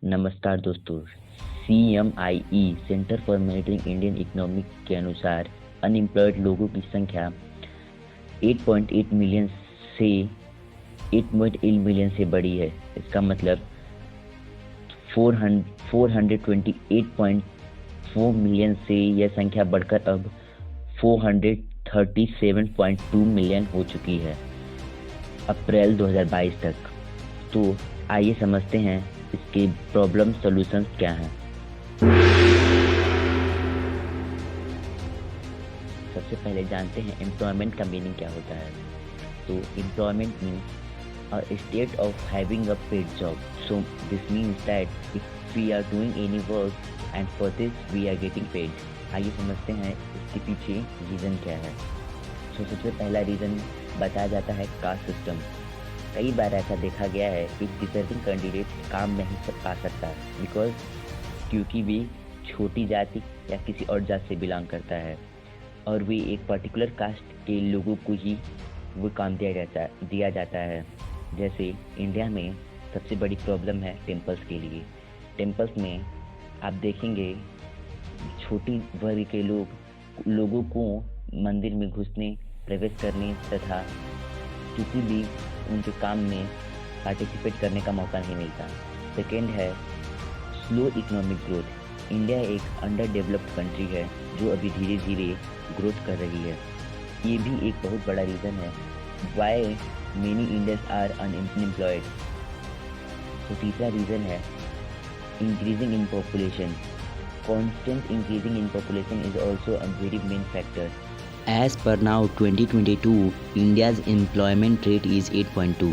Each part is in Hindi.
नमस्कार दोस्तों। CMIE centre for monitoring Indian economic के अनुसार अनएम्प्लॉयड लोगों की संख्या 8.8 मिलियन से 8.8 मिलियन से बढ़ी है। इसका मतलब 428.4 मिलियन से यह संख्या बढ़कर अब 437.2 मिलियन हो चुकी है अप्रैल 2022 तक। तो आइए समझते हैं इसके प्रॉब्लम सॉल्यूशंस क्या हैं। सबसे पहले जानते हैं एम्प्लॉयमेंट का मीनिंग क्या होता है। तो employment means a state of having a paid job. So this means that if we are doing any work and for this we are getting paid. आइए समझते हैं इसके पीछे रीज़न क्या है। सबसे पहला रीज़न बताया जाता है कास्ट सिस्टम। कई बार ऐसा देखा गया है कि डिजर्विंग कैंडिडेट काम नहीं पा सकता क्योंकि वे छोटी जाति या किसी और जात से बिलोंग करता है और वे एक पर्टिकुलर कास्ट के लोगों को ही वो काम दिया जाता है। जैसे इंडिया में सबसे बड़ी प्रॉब्लम है टेम्पल्स के लिए। टेम्पल्स में आप देखेंगे छोटी वर्ग के लोगों को मंदिर में घुसने, प्रवेश करने तथा किसी भी उनके काम में पार्टिसिपेट करने का मौका नहीं मिलता। सेकेंड है स्लो इकोनॉमिक ग्रोथ। इंडिया एक अंडर डेवलप्ड कंट्री है जो अभी धीरे धीरे ग्रोथ कर रही है। ये भी एक बहुत बड़ा रीज़न है why many Indians are unemployed. तो तीसरा रीज़न है increasing in population. Constant increasing in population is also a very main factor. As per now 2022, India's employment rate is 8.2.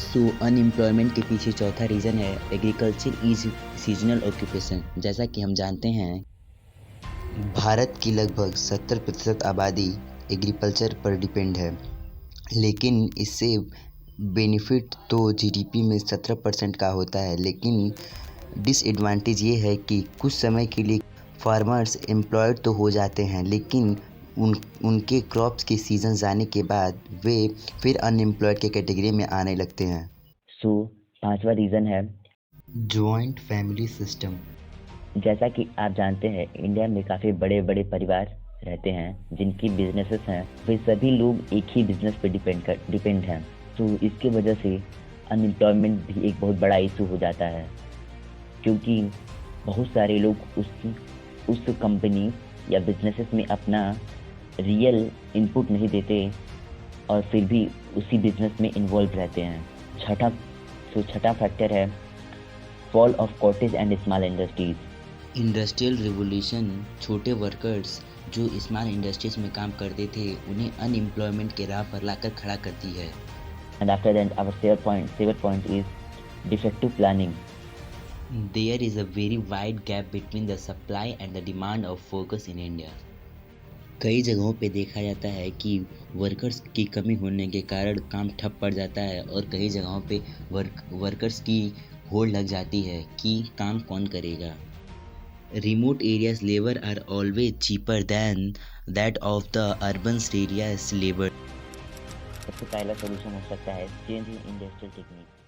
So unemployment के पीछे चौथा रीज़न है एग्रीकल्चर इज सीजनल ऑक्यूपेशन। जैसा कि हम जानते हैं भारत की लगभग 70% आबादी एग्रीकल्चर पर डिपेंड है, लेकिन इससे बेनिफिट तो जीडीपी में 17% का होता है, लेकिन डिसएडवांटेज ये है कि कुछ समय के लिए फार्मर्स एम्प्लॉयड तो हो जाते हैं, लेकिन उनके क्रॉप्स के सीजन जाने के बाद वे फिर अनएम्प्लॉयड के कैटेगरी में आने लगते हैं। पांचवा रीज़न है जॉइंट फैमिली सिस्टम। जैसा कि आप जानते हैं इंडिया में काफ़ी बड़े बड़े परिवार रहते हैं जिनकी बिजनेसेस हैं, वे सभी लोग एक ही बिजनेस पे डिपेंड हैं। तो इसके वजह से अनएम्प्लॉयमेंट भी एक बहुत बड़ा इशू हो जाता है क्योंकि बहुत सारे लोग उस कंपनी या बिजनेसेस में अपना रियल इनपुट नहीं देते और फिर भी उसी बिजनेस में इन्वॉल्व रहते हैं। छठा फैक्टर है fall of cottage and small industries. Industrial revolution छोटे वर्कर्स जो स्मॉल इंडस्ट्रीज में काम करते थे उन्हें अनएम्प्लॉयमेंट के राह पर लाकर खड़ा करती है। And after that our seventh point is defective planning. There is a very wide gap between the supply and the demand of workers in India. कई जगहों पे देखा जाता है कि वर्कर्स की कमी होने के कारण काम ठप पड़ जाता है और कई जगहों पे वर्कर्स की होड़ लग जाती है कि काम कौन करेगा। Remote areas labour are always cheaper than that of the urban areas labour. सबसे पहला सोल्यूशन हो सकता है चेंज इन इंडस्ट्रियल टेक्निक।